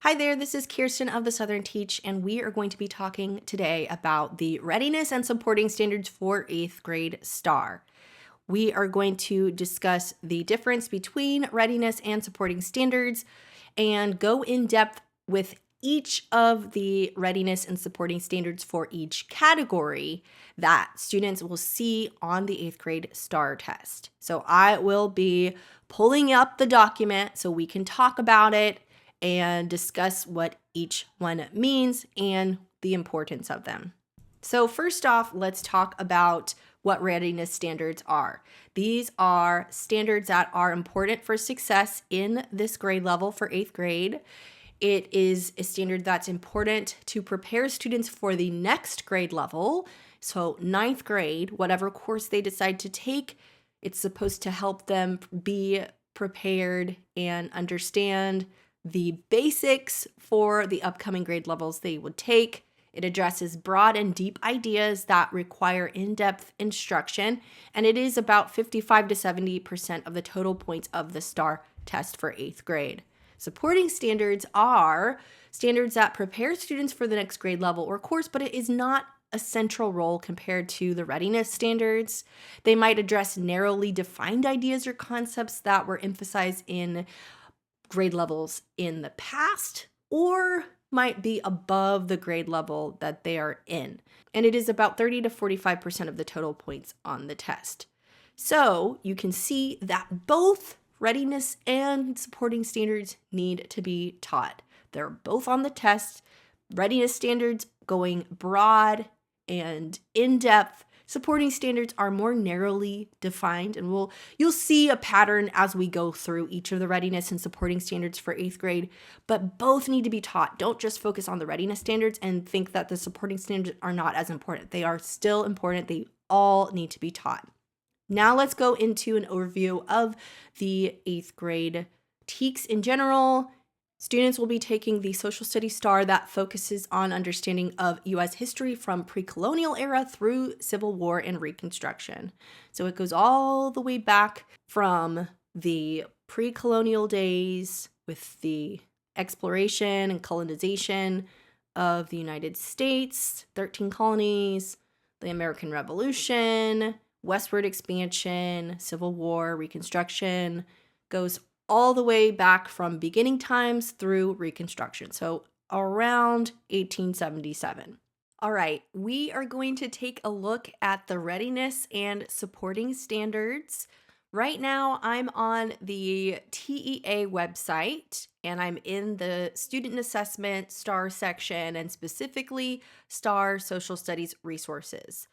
Hi there, this is Kirsten of the Southern Teach, and we are going to be talking today about the Readiness and Supporting Standards for 8th grade STAAR. We are going to discuss the difference between readiness and supporting standards and go in depth with each of the readiness and supporting standards for each category that students will see on the 8th grade STAAR test. So I will be pulling up the document so we can talk about it and discuss what each one means and the importance of them. So first off, let's talk about what readiness standards are. These are standards that are important for success in this grade level for 8th grade. It is a standard that's important to prepare students for the next grade level. So 9th grade, whatever course they decide to take, it's supposed to help them be prepared and understand the basics for the upcoming grade levels they would take. It addresses broad and deep ideas that require in-depth instruction, and it is about 55 to 70% of the total points of the STAAR test for 8th grade. Supporting standards are standards that prepare students for the next grade level or course, but it is not a central role compared to the readiness standards. They might address narrowly defined ideas or concepts that were emphasized in grade levels in the past or might be above the grade level that they are in. And it is about 30 to 45% of the total points on the test. So you can see that both readiness and supporting standards need to be taught. They're both on the test. Readiness standards going broad and in-depth. Supporting standards are more narrowly defined, and you'll see a pattern as we go through each of the readiness and supporting standards for 8th grade, but both need to be taught. Don't just focus on the readiness standards and think that the supporting standards are not as important. They are still important. They all need to be taught. Now let's go into an overview of the 8th grade TEKS in general. Students will be taking the Social Studies STAAR that focuses on understanding of U.S. history from pre-colonial era through Civil War and Reconstruction. So it goes all the way back from the pre-colonial days with the exploration and colonization of the United States, 13 colonies, the American Revolution, westward expansion, Civil War, Reconstruction, goes all the way back from beginning times through Reconstruction, so around 1877. All right, we are going to take a look at the readiness and supporting standards. Right now, I'm on the TEA website, and I'm in the Student Assessment STAAR section, and specifically STAAR Social Studies Resources.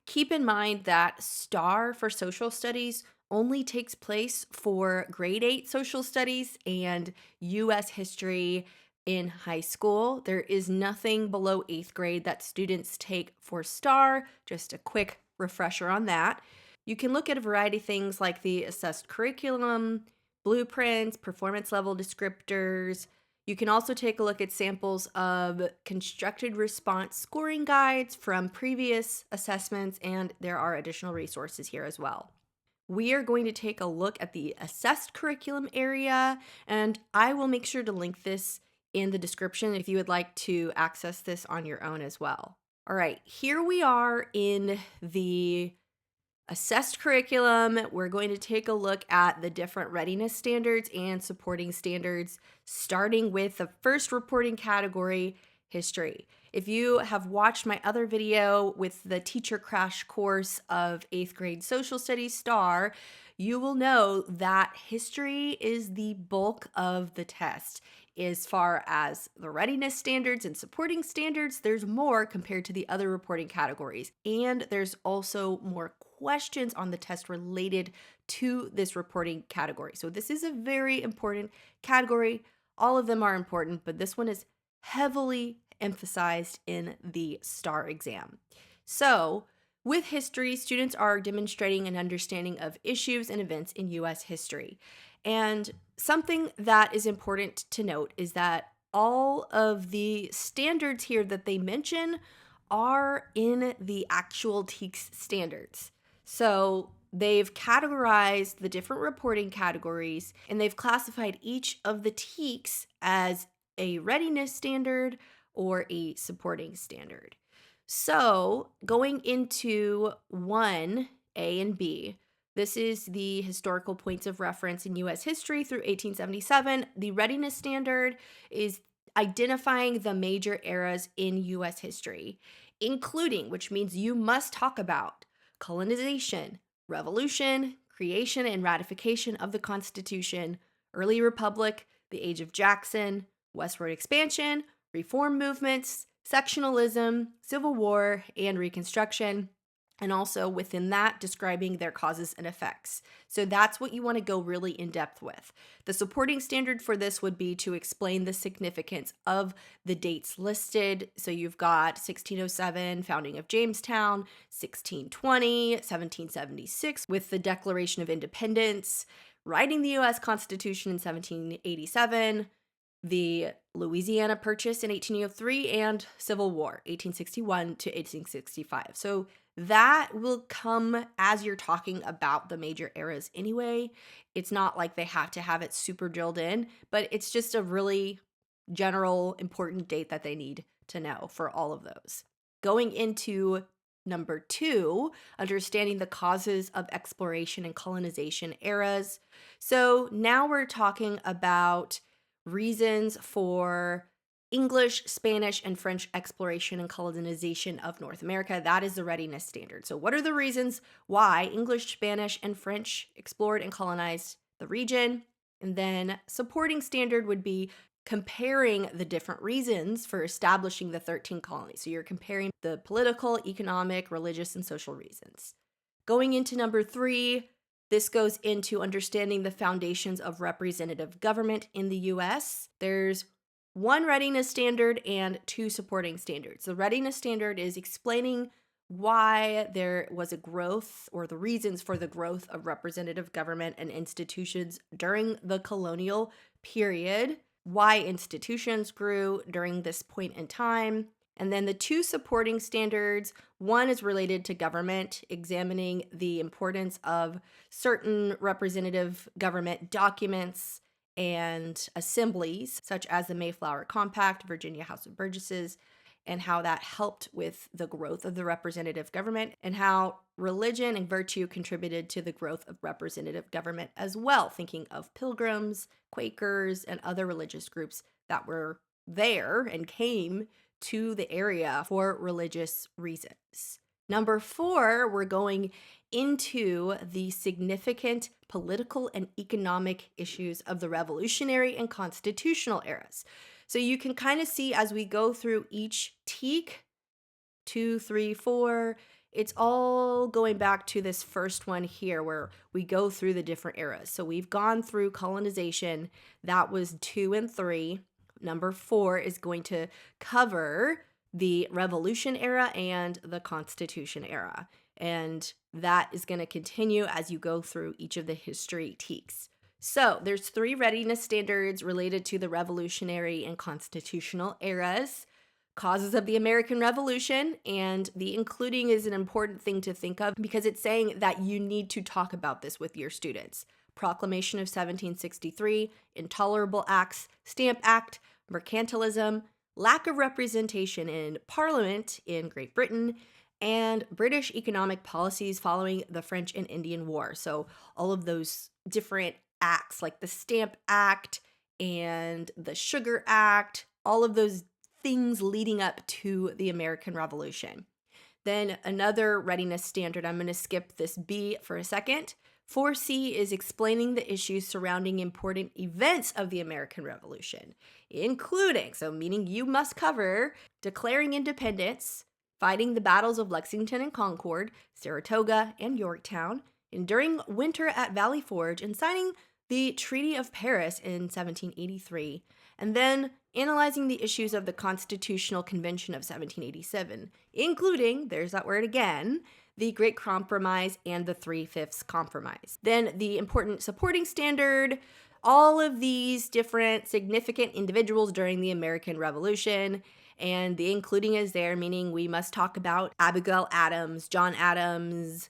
Keep in mind that STAAR for social studies only takes place for grade 8 social studies and U.S. history in high school. There is nothing below 8th grade that students take for STAAR. Just a quick refresher on that. You can look at a variety of things like the assessed curriculum, blueprints, performance level descriptors. You can also take a look at samples of constructed response scoring guides from previous assessments, and there are additional resources here as well. We are going to take a look at the assessed curriculum area, and I will make sure to link this in the description if you would like to access this on your own as well. All right, here we are in the assessed curriculum. We're going to take a look at the different readiness standards and supporting standards, starting with the first reporting category, history. If you have watched my other video with the teacher crash course of 8th grade social studies STAAR, you will know that history is the bulk of the test. As far as the readiness standards and supporting standards, there's more compared to the other reporting categories. And there's also more questions on the test related to this reporting category. So this is a very important category. All of them are important, but this one is heavily emphasized in the STAAR exam. So with history, students are demonstrating an understanding of issues and events in U.S. history. And something that is important to note is that all of the standards here that they mention are in the actual TEKS standards. So they've categorized the different reporting categories, and they've classified each of the TEKS as a readiness standard or a supporting standard. So, going into 1A and B, this is the historical points of reference in U.S. history through 1877. The readiness standard is identifying the major eras in U.S. history, including, which means you must talk about colonization, revolution, creation and ratification of the Constitution, early republic, the age of Jackson, westward expansion, reform movements, sectionalism, Civil War, and Reconstruction. And also within that, describing their causes and effects. So that's what you want to go really in depth with. The supporting standard for this would be to explain the significance of the dates listed. So you've got 1607, founding of Jamestown, 1620, 1776, with the Declaration of Independence, writing the U.S. Constitution in 1787, the Louisiana Purchase in 1803, and Civil War, 1861 to 1865. So that will come as you're talking about the major eras anyway. It's not like they have to have it super drilled in, but it's just a really general important date that they need to know for all of those. Going into number 2, understanding the causes of exploration and colonization eras. So now we're talking about reasons for English, Spanish, and French exploration and colonization of North America. That is the readiness standard. So what are the reasons why English, Spanish, and French explored and colonized the region? And then supporting standard would be comparing the different reasons for establishing the 13 colonies. So you're comparing the political, economic, religious, and social reasons. Going into number 3, this goes into understanding the foundations of representative government in the U.S. There's 1 readiness standard and 2 supporting standards. The readiness standard is explaining why there was a growth or the reasons for the growth of representative government and institutions during the colonial period, why institutions grew during this point in time. And then the 2 supporting standards, 1 is related to government, examining the importance of certain representative government documents and assemblies, such as the Mayflower Compact, Virginia House of Burgesses, and how that helped with the growth of the representative government, and how religion and virtue contributed to the growth of representative government as well, thinking of Pilgrims, Quakers, and other religious groups that were there and came to the area for religious reasons. Number 4, we're going into the significant political and economic issues of the Revolutionary and Constitutional eras. So you can kind of see as we go through each TEK, 2, 3, 4, it's all going back to this first one here where we go through the different eras. So we've gone through colonization, that was 2 and 3. Number 4 is going to cover the Revolution era and the Constitution era. And that is going to continue as you go through each of the history TEKs. So there's 3 readiness standards related to the Revolutionary and Constitutional eras, causes of the American Revolution, and the including is an important thing to think of because it's saying that you need to talk about this with your students. Proclamation of 1763, Intolerable Acts, Stamp Act, mercantilism, lack of representation in Parliament in Great Britain, and British economic policies following the French and Indian War. So all of those different acts like the Stamp Act and the Sugar Act, all of those things leading up to the American Revolution. Then another readiness standard, I'm going to skip this B for a second. 4C is explaining the issues surrounding important events of the American Revolution, including, so meaning you must cover declaring independence, fighting the battles of Lexington and Concord, Saratoga and Yorktown, enduring winter at Valley Forge, and signing the Treaty of Paris in 1783, and then analyzing the issues of the Constitutional Convention of 1787, including, there's that word again, the Great Compromise and the 3/5 Compromise. Then the important supporting standard, all of these different significant individuals during the American Revolution, and the including is there, meaning we must talk about Abigail Adams, John Adams,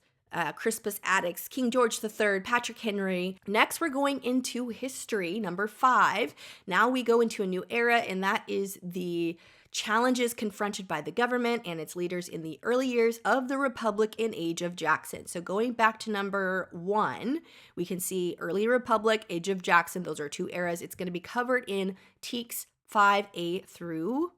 Crispus Attucks, King George III, Patrick Henry. Next, we're going into history, number 5. Now we go into a new era, and that is the challenges confronted by the government and its leaders in the early years of the Republic and Age of Jackson. So going back to number 1, we can see early Republic, Age of Jackson. Those are 2 eras. It's going to be covered in TEKS 5A through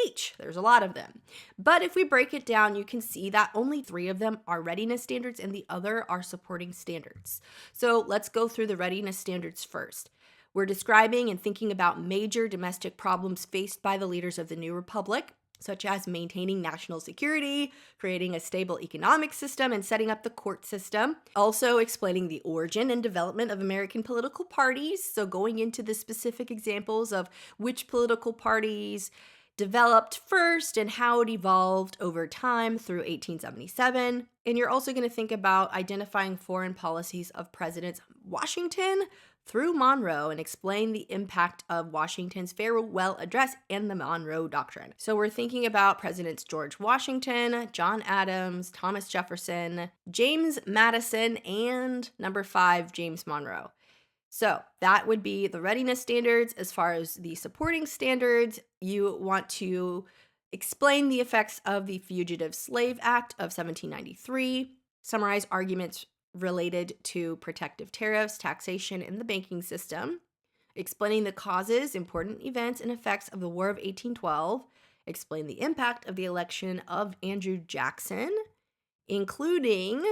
H. There's a lot of them. But if we break it down, you can see that only 3 of them are readiness standards and the other are supporting standards. So let's go through the readiness standards first. We're describing and thinking about major domestic problems faced by the leaders of the new republic, such as maintaining national security, creating a stable economic system, and setting up the court system. Also explaining the origin and development of American political parties. So going into the specific examples of which political parties developed first and how it evolved over time through 1877. And you're also going to think about identifying foreign policies of Presidents Washington through Monroe and explain the impact of Washington's farewell address and the Monroe Doctrine. So we're thinking about Presidents George Washington, John Adams, Thomas Jefferson, James Madison, and number 5, James Monroe. So that would be the readiness standards. As far as the supporting standards, you want to explain the effects of the Fugitive Slave Act of 1793, summarize arguments related to protective tariffs, taxation, and the banking system, explaining the causes, important events, and effects of the War of 1812, explain the impact of the election of Andrew Jackson, including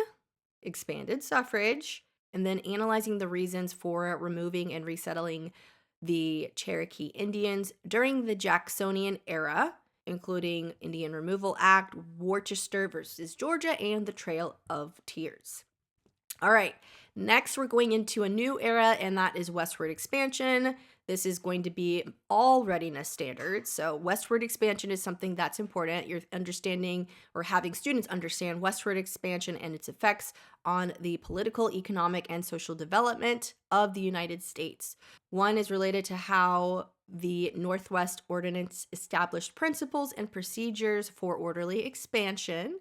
expanded suffrage, and then analyzing the reasons for removing and resettling the Cherokee Indians during the Jacksonian era, including Indian Removal Act, Worcester versus Georgia, and the Trail of Tears. All right, next we're going into a new era, and that is westward expansion. This is going to be all readiness standards. So westward expansion is something that's important. You're understanding or having students understand westward expansion and its effects on the political, economic, and social development of the United States. One is related to how the Northwest Ordinance established principles and procedures for orderly expansion,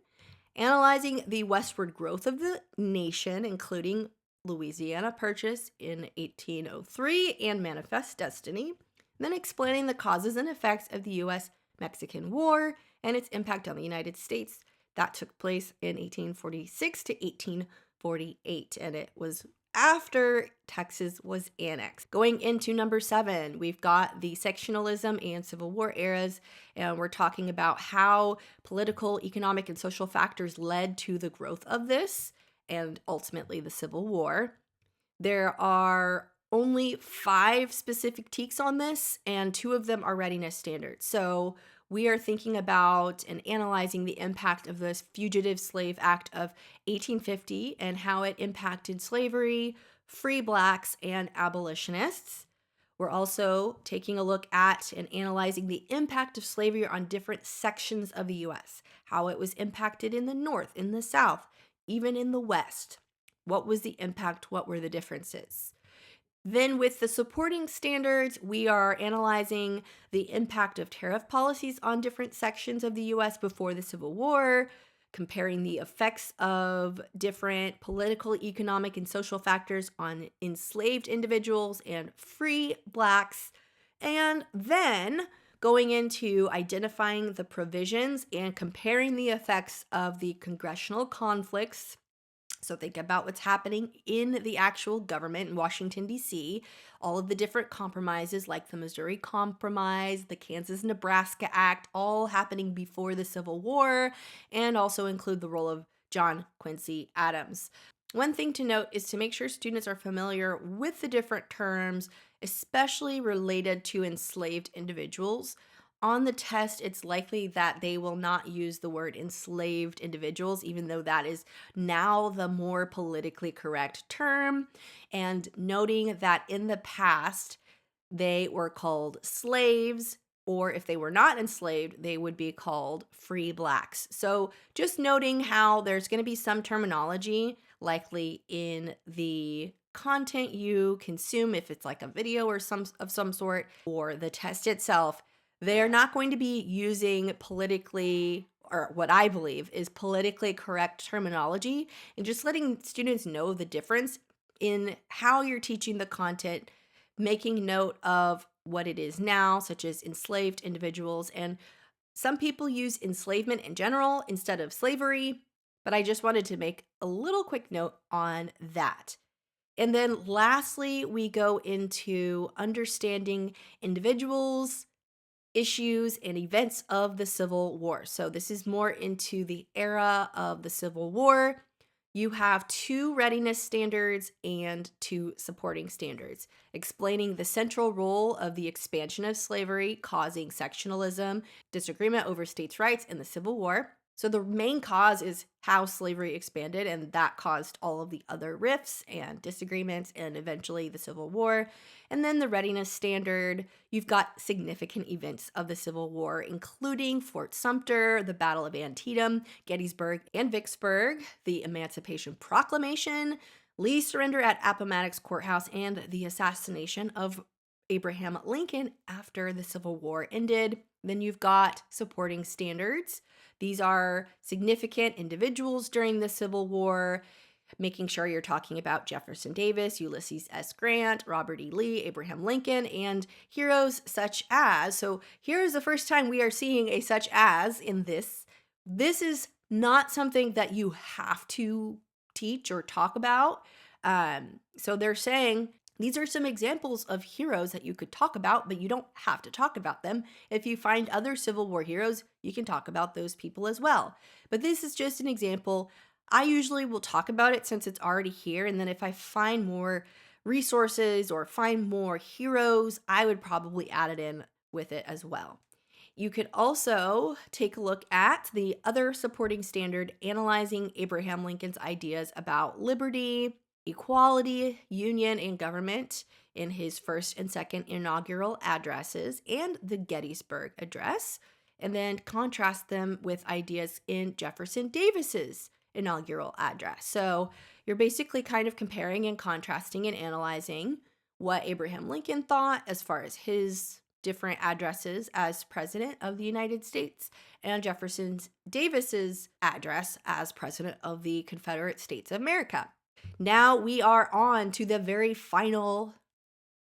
analyzing the westward growth of the nation, including Louisiana Purchase in 1803 and Manifest Destiny, then explaining the causes and effects of the U.S.-Mexican War and its impact on the United States. That took place in 1846 to 1848, and it was after Texas was annexed. Going into number 7, we've got the sectionalism and Civil War eras, and we're talking about how political, economic, and social factors led to the growth of this and ultimately the Civil War. There are only 5 specific TEKS on this, and 2 of them are readiness standards. So we are thinking about and analyzing the impact of this Fugitive Slave Act of 1850 and how it impacted slavery, free blacks, and abolitionists. We're also taking a look at and analyzing the impact of slavery on different sections of the U.S., how it was impacted in the North, in the South, even in the West. What was the impact? What were the differences? Then with the supporting standards, we are analyzing the impact of tariff policies on different sections of the U.S. before the Civil War, comparing the effects of different political, economic, and social factors on enslaved individuals and free blacks, and then going into identifying the provisions and comparing the effects of the congressional conflicts. So think about what's happening in the actual government in Washington, D.C., all of the different compromises like the Missouri Compromise, the Kansas-Nebraska Act, all happening before the Civil War, and also include the role of John Quincy Adams. One thing to note is to make sure students are familiar with the different terms, especially related to enslaved individuals. On the test, it's likely that they will not use the word enslaved individuals, even though that is now the more politically correct term, and noting that in the past, they were called slaves, or if they were not enslaved, they would be called free blacks. So just noting how there's going to be some terminology likely in the content you consume, if it's like a video or some sort, or the test itself. They're not going to be using politically or what I believe is politically correct terminology, and just letting students know the difference in how you're teaching the content, making note of what it is now, such as enslaved individuals. And some people use enslavement in general instead of slavery, but I just wanted to make a little quick note on that. And then lastly, we go into understanding individuals, issues, and events of the Civil War. So this is more into the era of the Civil War. You have 2 readiness standards and 2 supporting standards, explaining the central role of the expansion of slavery, causing sectionalism, disagreement over states' rights in the Civil War. So the main cause is how slavery expanded, and that caused all of the other rifts and disagreements and eventually the Civil War. And then the readiness standard, you've got significant events of the Civil War, including Fort Sumter, the Battle of Antietam, Gettysburg and Vicksburg, the Emancipation Proclamation, Lee's surrender at Appomattox Courthouse, and the assassination of Abraham Lincoln after the Civil War ended. Then you've got supporting standards. These are significant individuals during the Civil War, making sure you're talking about Jefferson Davis, Ulysses S. Grant, Robert E. Lee, Abraham Lincoln, and heroes such as. So here is the first time we are seeing a such as in this. This is not something that you have to teach or talk about. So they're saying these are some examples of heroes that you could talk about, but you don't have to talk about them. If you find other Civil War heroes, you can talk about those people as well. But this is just an example. I usually will talk about it since it's already here. And then if I find more resources or find more heroes, I would probably add it in with it as well. You could also take a look at the other supporting standard, analyzing Abraham Lincoln's ideas about liberty, equality, union, and government in his first and second inaugural addresses and the Gettysburg Address, and then contrast them with ideas in Jefferson Davis's inaugural address. So you're basically kind of comparing and contrasting and analyzing what Abraham Lincoln thought as far as his different addresses as president of the United States and Jefferson Davis's address as president of the Confederate States of America. Now we are on to the very final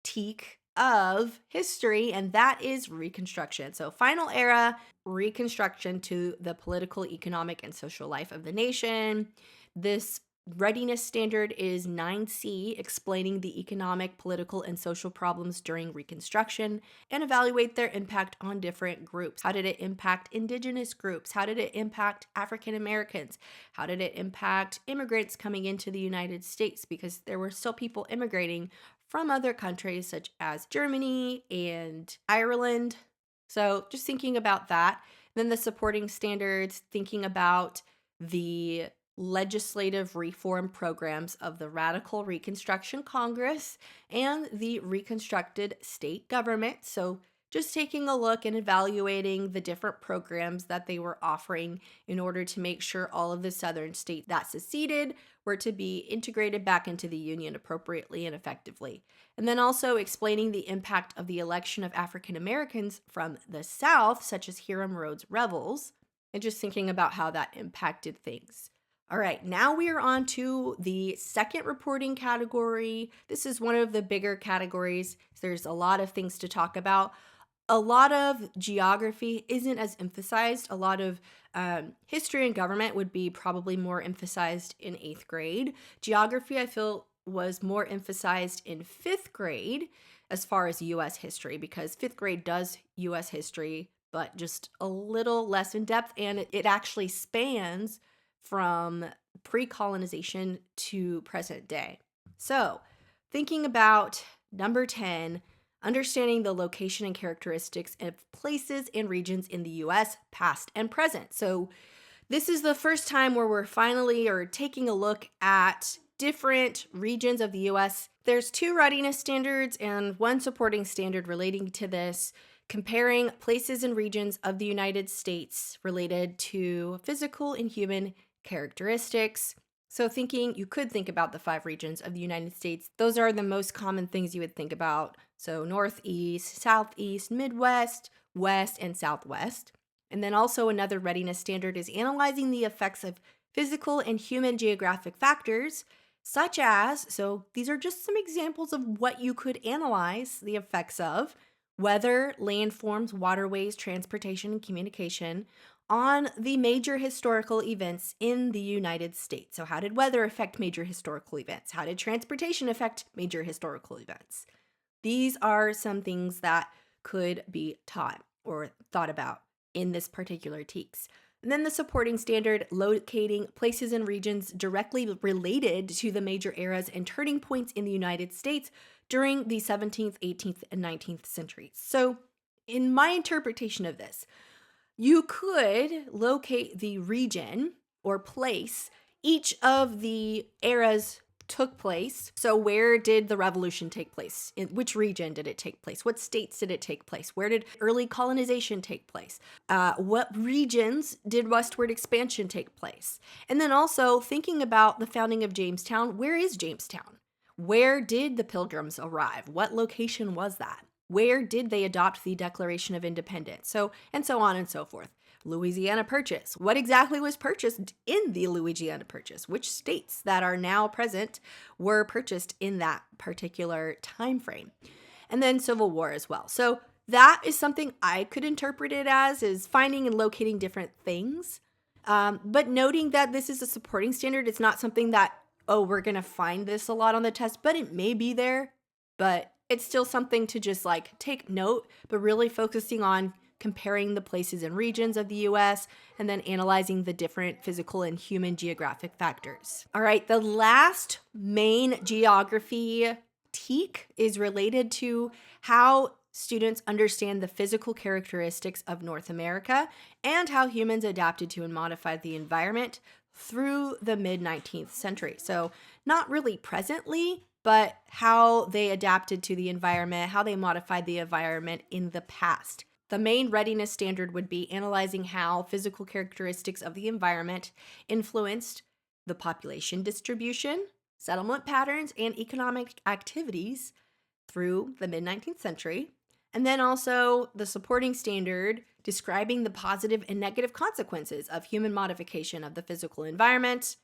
TEK of history, and that is Reconstruction. So final era, Reconstruction to the political, economic, and social life of the nation. This readiness standard is 9C, explaining the economic, political, and social problems during Reconstruction and evaluate their impact on different groups. How did it impact indigenous groups? How did it impact African Americans? How did it impact immigrants coming into the United States? Because there were still people immigrating from other countries such as Germany and Ireland. So just thinking about that. Then the supporting standards, thinking about the legislative reform programs of the Radical Reconstruction Congress and the Reconstructed State Government. So just taking a look and evaluating the different programs that they were offering in order to make sure all of the southern states that seceded were to be integrated back into the Union appropriately and effectively. And then also explaining the impact of the election of African Americans from the South, such as Hiram Rhodes rebels, and just thinking about how that impacted things. All right, now we are on to the second reporting category. This is one of the bigger categories. There's a lot of things to talk about. A lot of geography isn't as emphasized. A lot of history and government would be probably more emphasized in 8th grade. Geography, I feel, was more emphasized in 5th grade as far as U.S. history, because 5th grade does U.S. history, but just a little less in depth, and it actually spans from pre-colonization to present day. So, thinking about number 10, understanding the location and characteristics of places and regions in the U.S., past and present. So, this is the first time where we're finally taking a look at different regions of the U.S. There's 2 readiness standards and 1 supporting standard relating to this, comparing places and regions of the United States related to physical and human characteristics. So you could think about the 5 regions of the United States. Those are the most common things you would think about. So Northeast, Southeast, Midwest, West, and Southwest. And then also another readiness standard is analyzing the effects of physical and human geographic factors, such as, so these are just some examples of what you could analyze the effects of: weather, landforms, waterways, transportation, and communication on the major historical events in the United States. So, how did weather affect major historical events? How did transportation affect major historical events? These are some things that could be taught or thought about in this particular TEKS. And then the supporting standard, locating places and regions directly related to the major eras and turning points in the United States during the 17th, 18th, and 19th centuries. So, in my interpretation of this, you could locate the region or place each of the eras took place. So where did the revolution take place? In which region did it take place? What states did it take place? Where did early colonization take place? What regions did westward expansion take place? And then also thinking about the founding of Jamestown, where is Jamestown? Where did the Pilgrims arrive? What location was that? Where did they adopt the Declaration of Independence? So, and so on and so forth. Louisiana Purchase. What exactly was purchased in the Louisiana Purchase? Which states that are now present were purchased in that particular time frame? And then Civil War as well. So that is something I could interpret it as, is finding and locating different things. But noting that this is a supporting standard, it's not something that, oh, we're going to find this a lot on the test, but it may be there. But it's still something to just like take note, but really focusing on comparing the places and regions of the US and then analyzing the different physical and human geographic factors. All right, the last main geography TEK is related to how students understand the physical characteristics of North America and how humans adapted to and modified the environment through the mid-19th century. So not really presently, but how they adapted to the environment, how they modified the environment in the past. The main readiness standard would be analyzing how physical characteristics of the environment influenced the population distribution, settlement patterns, and economic activities through the mid-19th century. And then also the supporting standard describing the positive and negative consequences of human modification of the physical environment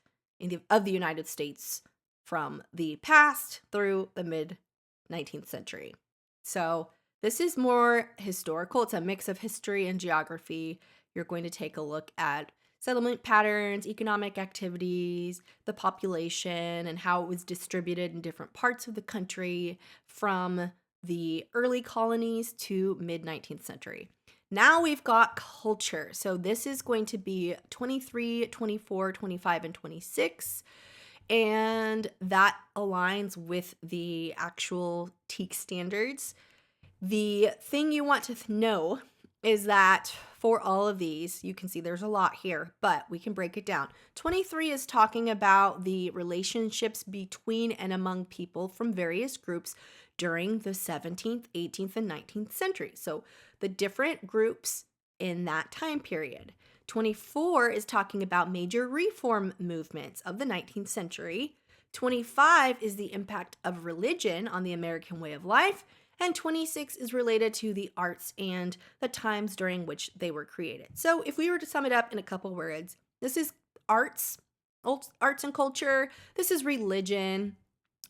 of the United States from the past through the mid-19th century. So this is more historical. It's a mix of history and geography. You're going to take a look at settlement patterns, economic activities, the population, and how it was distributed in different parts of the country from the early colonies to mid-19th century. Now we've got culture. So this is going to be 23, 24, 25, and 26. And that aligns with the actual TEK standards. The thing you want to know is that for all of these, you can see there's a lot here, but we can break it down. 23 is talking about the relationships between and among people from various groups during the 17th, 18th, and 19th century. So the different groups in that time period. 24 is talking about major reform movements of the 19th century. 25 is the impact of religion on the American way of life. And 26 is related to the arts and the times during which they were created. So if we were to sum it up in a couple words, this is arts and culture. This is religion.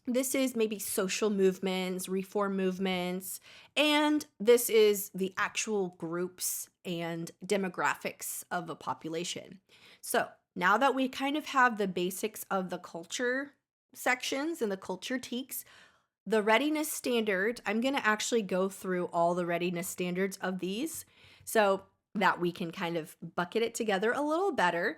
This is maybe social movements, reform movements, and this is the actual groups and demographics of a population. So now that we kind of have the basics of the culture sections and the culture TEKS, the readiness standard, I'm going to actually go through all the readiness standards of these so that we can kind of bucket it together a little better.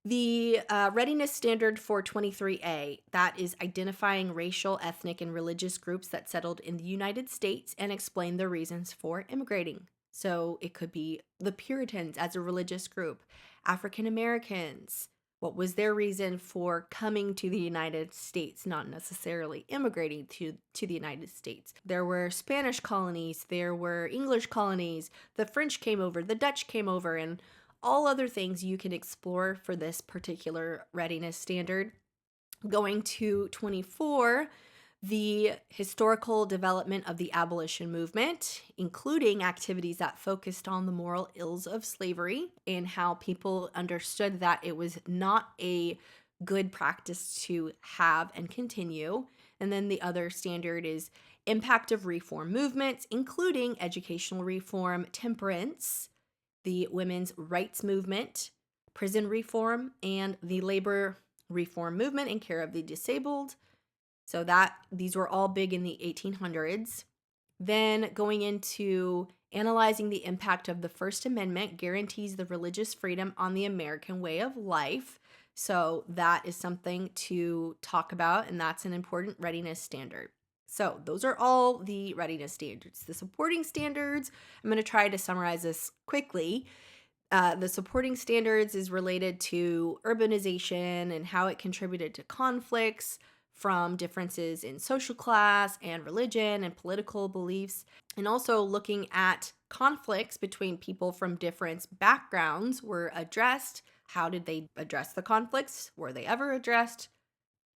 The readiness standard for 23A, that is identifying racial, ethnic, and religious groups that settled in the United States and explain the reasons for immigrating. So it could be the Puritans as a religious group, African Americans. What was their reason for coming to the United States, not necessarily immigrating to the United States? There were Spanish colonies, there were English colonies, the French came over, the Dutch came over, and all other things you can explore for this particular readiness standard. Going to 24, The historical development of the abolition movement, including activities that focused on the moral ills of slavery and how people understood that it was not a good practice to have and continue. And then the other standard is impact of reform movements, including educational reform, temperance, the women's rights movement, prison reform, and the labor reform movement in care of the disabled. So these were all big in the 1800s. Then going into analyzing the impact of the First Amendment guarantees the religious freedom on the American way of life. So that is something to talk about, and that's an important readiness standard. So those are all the readiness standards. The supporting standards, I'm going to try to summarize this quickly. The supporting standards is related to urbanization and how it contributed to conflicts from differences in social class and religion and political beliefs, and also looking at conflicts between people from different backgrounds were addressed. How did they address the conflicts? Were they ever addressed?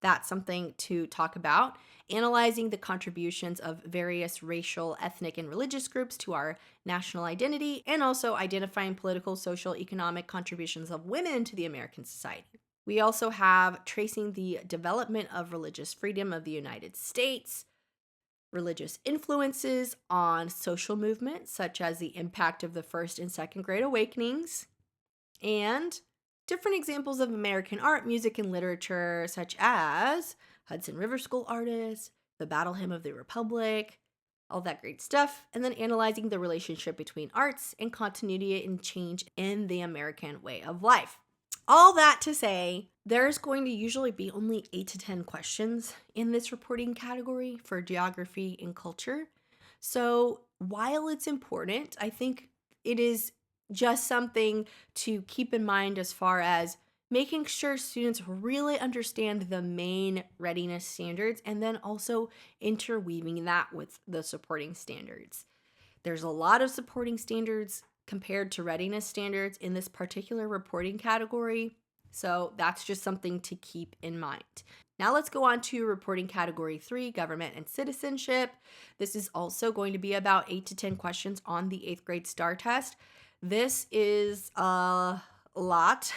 That's something to talk about. Analyzing the contributions of various racial, ethnic, and religious groups to our national identity, and also identifying political, social, economic contributions of women to the American society. We also have tracing the development of religious freedom of the United States, religious influences on social movements, such as the impact of the First and Second Great Awakenings, and different examples of American art, music, and literature, such as Hudson River School artists, the Battle Hymn of the Republic, all that great stuff, and then analyzing the relationship between arts and continuity and change in the American way of life. All that to say, there's going to usually be only 8 to 10 questions in this reporting category for geography and culture. So while it's important, I think it is just something to keep in mind as far as making sure students really understand the main readiness standards and then also interweaving that with the supporting standards. There's a lot of supporting standards compared to readiness standards in this particular reporting category, so that's just something to keep in mind. Now let's go on to reporting category 3, government and citizenship. This is also going to be about 8 to 10 questions on the 8th grade STAAR test. This is a lot,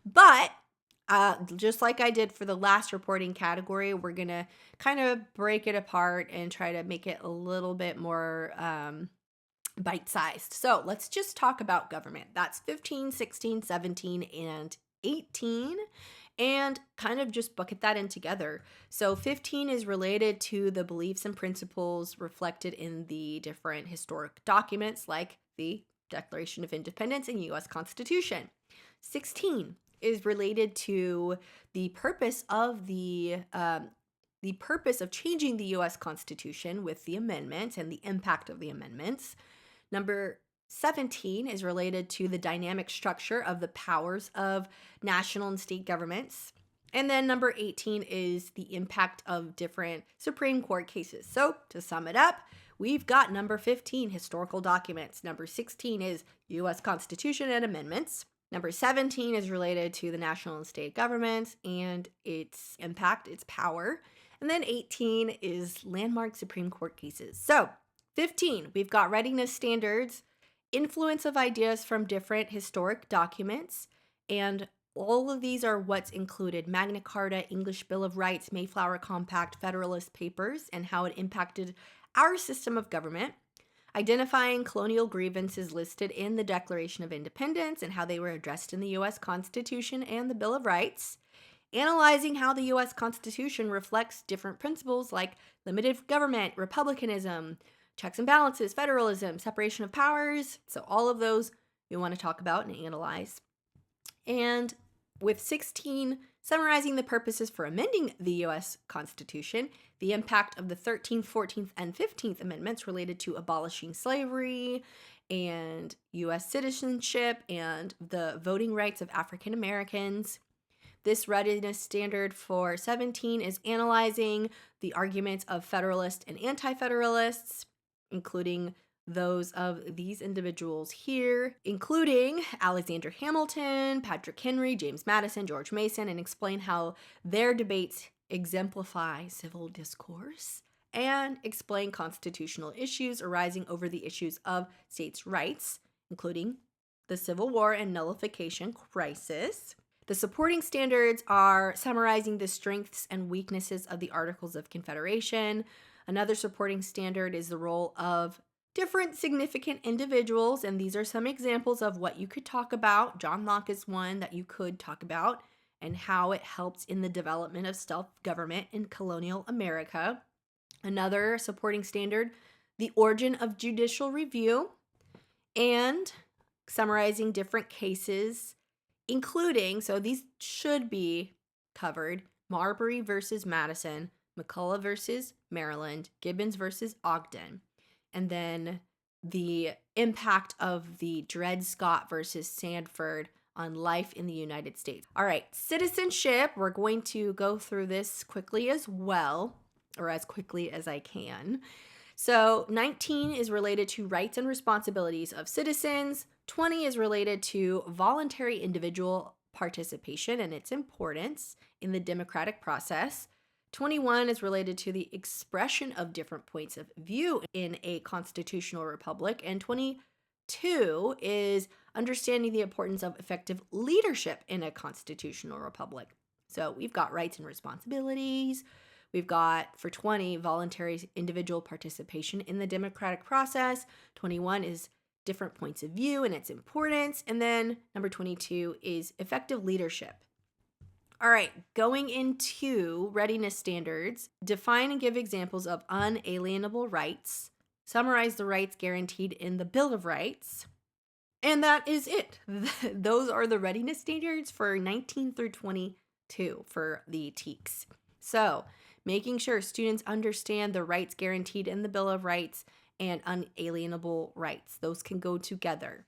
but just like I did for the last reporting category, we're going to kind of break it apart and try to make it a little bit more bite-sized. So let's just talk about government. That's 15, 16, 17, and 18, and kind of just bucket that in together. So 15 is related to the beliefs and principles reflected in the different historic documents like the Declaration of Independence and U.S. Constitution. 16 is related to the purpose of the purpose of changing the U.S. Constitution with the amendments and the impact of the amendments. Number 17 is related to the dynamic structure of the powers of national and state governments. And then number 18 is the impact of different Supreme Court cases. So to sum it up, we've got number 15, historical documents. Number 16 is U.S. Constitution and amendments. Number 17 is related to the national and state governments and its impact, its power. And then 18 is landmark Supreme Court cases. So 15, we've got readiness standards, influence of ideas from different historic documents, and all of these are what's included: Magna Carta, English Bill of Rights, Mayflower Compact, Federalist Papers, and how it impacted our system of government. Identifying colonial grievances listed in the Declaration of Independence and how they were addressed in the U.S. Constitution and the Bill of Rights. Analyzing how the U.S. Constitution reflects different principles like limited government, republicanism, checks and balances, federalism, separation of powers. So all of those we want to talk about and analyze. And with 16, summarizing the purposes for amending the U.S. Constitution, the impact of the 13th, 14th, and 15th Amendments related to abolishing slavery and U.S. citizenship and the voting rights of African Americans. This readiness standard for 17 is analyzing the arguments of Federalists and Anti-Federalists, including those of these individuals here, including Alexander Hamilton, Patrick Henry, James Madison, George Mason, and explain how their debates exemplify civil discourse, and explain constitutional issues arising over the issues of states' rights, including the Civil War and nullification crisis. The supporting standards are summarizing the strengths and weaknesses of the Articles of Confederation. Another supporting standard is the role of different significant individuals, and these are some examples of what you could talk about. John Locke is one that you could talk about, and how it helps in the development of self-government in colonial America. Another supporting standard, the origin of judicial review, and summarizing different cases, including, so these should be covered, Marbury versus Madison, McCulloch versus Maryland, Gibbons versus Ogden, and then the impact of the Dred Scott versus Sandford on life in the United States. All right, citizenship, we're going to go through this quickly as well, or as quickly as I can. So 19 is related to rights and responsibilities of citizens. 20 is related to voluntary individual participation and its importance in the democratic process. 21 is related to the expression of different points of view in a constitutional republic. And 22 is understanding the importance of effective leadership in a constitutional republic. So we've got rights and responsibilities. We've got, for 20, voluntary individual participation in the democratic process. 21 is different points of view and its importance. And then number 22 is effective leadership. All right, going into readiness standards, define and give examples of unalienable rights, summarize the rights guaranteed in the Bill of Rights, and that is it. Those are the readiness standards for 19 through 22 for the TEKS. So, making sure students understand the rights guaranteed in the Bill of Rights and unalienable rights. Those can go together.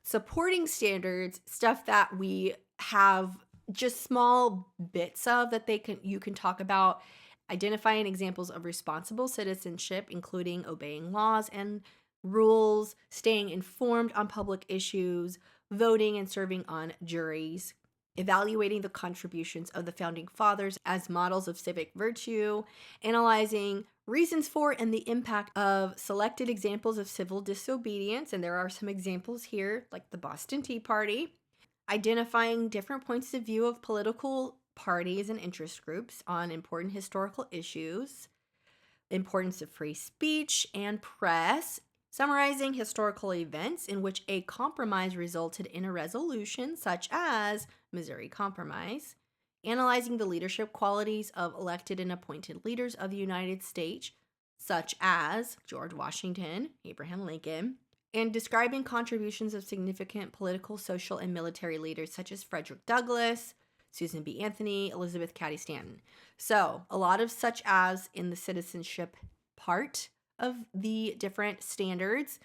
Supporting standards, stuff that we have just small bits of that you can talk about, identifying examples of responsible citizenship, including obeying laws and rules, staying informed on public issues, voting and serving on juries, evaluating the contributions of the Founding Fathers as models of civic virtue, analyzing reasons for and the impact of selected examples of civil disobedience, and there are some examples here, like the Boston Tea Party, identifying different points of view of political parties and interest groups on important historical issues, importance of free speech and press, summarizing historical events in which a compromise resulted in a resolution, such as Missouri Compromise, analyzing the leadership qualities of elected and appointed leaders of the United States, such as George Washington, Abraham Lincoln, and describing contributions of significant political, social, and military leaders such as Frederick Douglass, Susan B. Anthony, Elizabeth Cady Stanton. So, a lot of such as in the citizenship part of the different standards,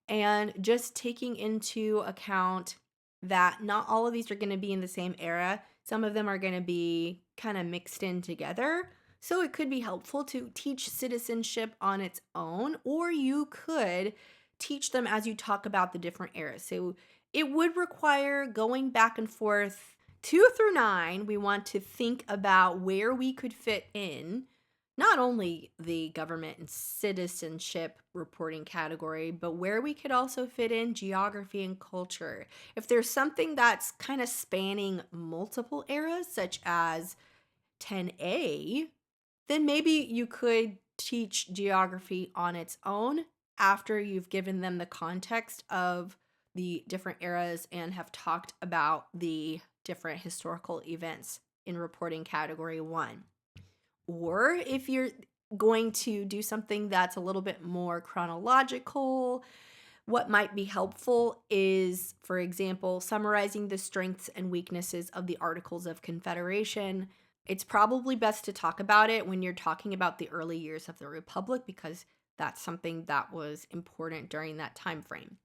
and just taking into account that not all of these are going to be in the same era. Some of them are going to be kind of mixed in together. So it could be helpful to teach citizenship on its own, or you could teach them as you talk about the different eras. So it would require going back and forth 2 through 9. We want to think about where we could fit in not only the government and citizenship reporting category, but where we could also fit in geography and culture. If there's something that's kind of spanning multiple eras, such as 10A, then maybe you could teach geography on its own after you've given them the context of the different eras and have talked about the different historical events in reporting category 1. Or if you're going to do something that's a little bit more chronological, what might be helpful is, for example, summarizing the strengths and weaknesses of the Articles of Confederation. It's probably best to talk about it when you're talking about the early years of the Republic, because that's something that was important during that time frame.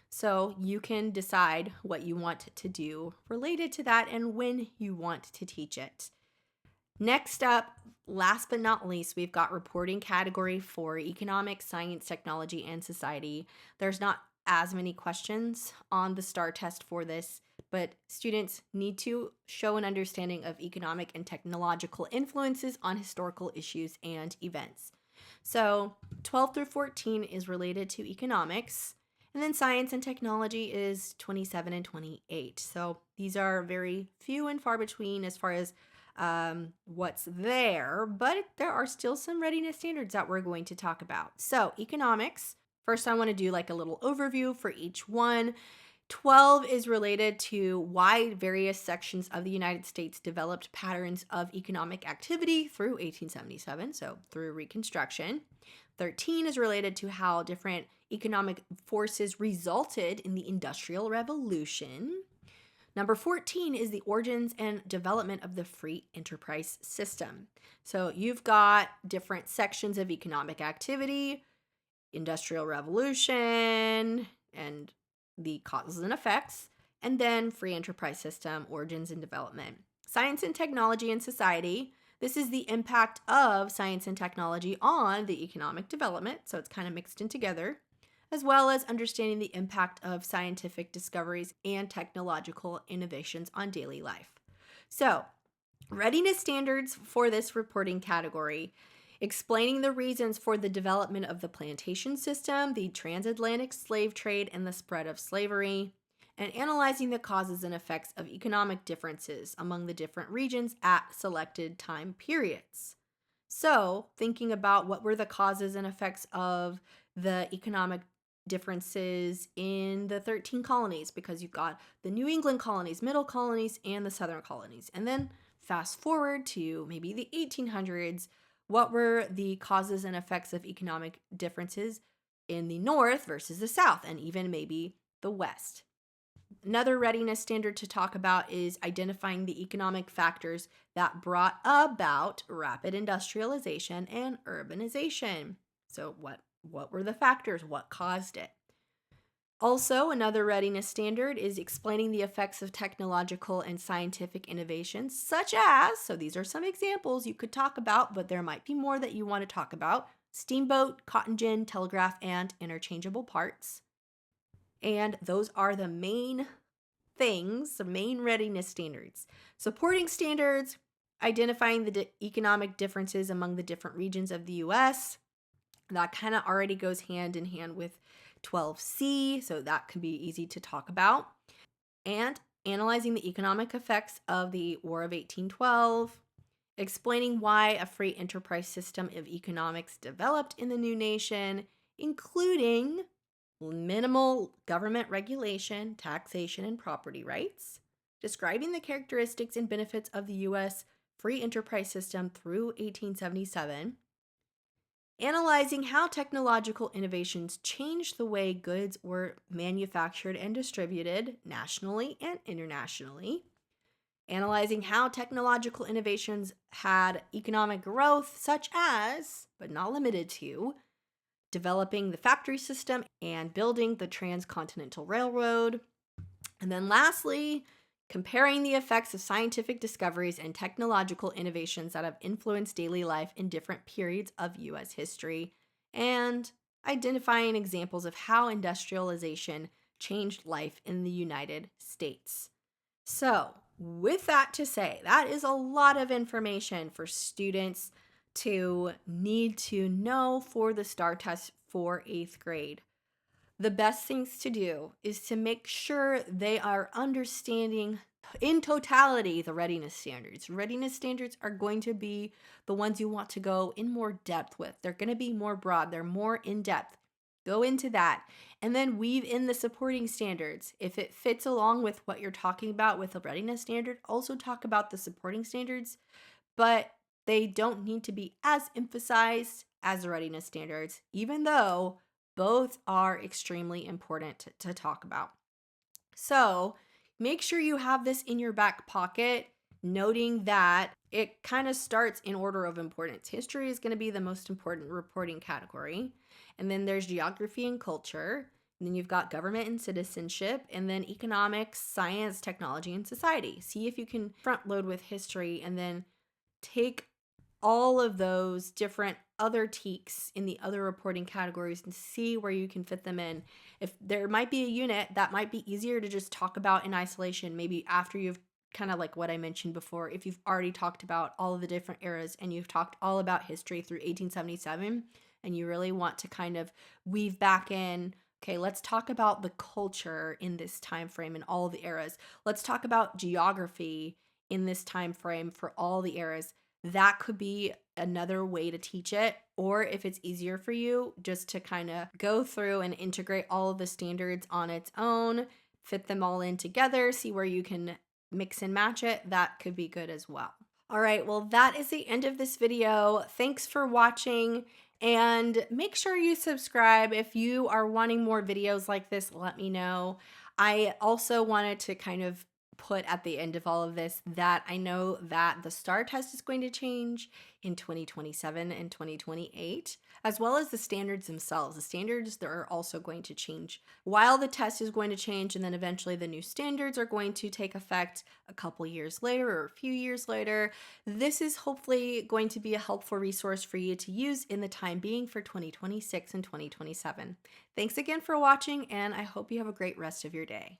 So you can decide what you want to do related to that and when you want to teach it. Next up, last but not least, we've got reporting category 4, economics, science, technology, and society. There's not as many questions on the STAAR test for this, but students need to show an understanding of economic and technological influences on historical issues and events. So 12 through 14 is related to economics, and then science and technology is 27 and 28. So these are very few and far between as far as what's there, but there are still some readiness standards that we're going to talk about. So economics, first I want to do like a little overview for each one. 12 is related to why various sections of the United States developed patterns of economic activity through 1877, so through Reconstruction. 13 is related to how different economic forces resulted in the Industrial Revolution. Number 14 is the origins and development of the free enterprise system. So you've got different sections of economic activity, Industrial Revolution, and the causes and effects, and then free enterprise system, origins and development. Science and technology and society. This is the impact of science and technology on the economic development, so it's kind of mixed in together, as well as understanding the impact of scientific discoveries and technological innovations on daily life. So, readiness standards for this reporting category: explaining the reasons for the development of the plantation system, the transatlantic slave trade, and the spread of slavery, and analyzing the causes and effects of economic differences among the different regions at selected time periods. So, thinking about what were the causes and effects of the economic differences in the 13 colonies, because you've got the New England colonies, middle colonies, and the southern colonies. And then fast forward to maybe the 1800s. What were the causes and effects of economic differences in the North versus the South, and even maybe the West? Another readiness standard to talk about is identifying the economic factors that brought about rapid industrialization and urbanization. So what were the factors? What caused it? Also, another readiness standard is explaining the effects of technological and scientific innovations, such as, so these are some examples you could talk about, but there might be more that you want to talk about: steamboat, cotton gin, telegraph, and interchangeable parts. And those are the main things, the main readiness standards. Supporting standards: identifying the economic differences among the different regions of the U.S. That kind of already goes hand in hand with 12C, so that can be easy to talk about. And analyzing the economic effects of the War of 1812, explaining why a free enterprise system of economics developed in the new nation, including minimal government regulation, taxation, and property rights, describing the characteristics and benefits of the U.S. free enterprise system through 1877, analyzing how technological innovations changed the way goods were manufactured and distributed nationally and internationally, analyzing how technological innovations had economic growth, such as, but not limited to, developing the factory system and building the transcontinental railroad. And then lastly, comparing the effects of scientific discoveries and technological innovations that have influenced daily life in different periods of U.S. history, and identifying examples of how industrialization changed life in the United States. So, with that to say, that is a lot of information for students to need to know for the STAAR test for 8th grade. The best things to do is to make sure they are understanding in totality the readiness standards. Readiness standards are going to be the ones you want to go in more depth with. They're going to be more broad. They're more in depth. Go into that and then weave in the supporting standards. If it fits along with what you're talking about with a readiness standard, also talk about the supporting standards, but they don't need to be as emphasized as the readiness standards, even though both are extremely important to talk about. So make sure you have this in your back pocket, noting that it kind of starts in order of importance. History is going to be the most important reporting category. And then there's geography and culture. And then you've got government and citizenship. And then economics, science, technology, and society. See if you can front load with history and then take all of those different other TEKS in the other reporting categories and see where you can fit them in. If there might be a unit that might be easier to just talk about in isolation, maybe after you've kind of like what I mentioned before, if you've already talked about all of the different eras and you've talked all about history through 1877 and you really want to kind of weave back in, okay, let's talk about the culture in this time frame in all the eras. Let's talk about geography in this time frame for all the eras. That could be another way to teach it. Or if it's easier for you, just to kind of go through and integrate all of the standards on its own, fit them all in together, see where you can mix and match it. That could be good as well. All right, well, that is the end of this video. Thanks for watching, and make sure you subscribe. If you are wanting more videos like this, let me know. I also wanted to kind of put at the end of all of this that I know that the STAAR test is going to change in 2027 and 2028, as well as the standards themselves. The standards, they're also going to change while the test is going to change, and then eventually the new standards are going to take effect a couple years later or a few years later. This is hopefully going to be a helpful resource for you to use in the time being for 2026 and 2027. Thanks again for watching, and I hope you have a great rest of your day.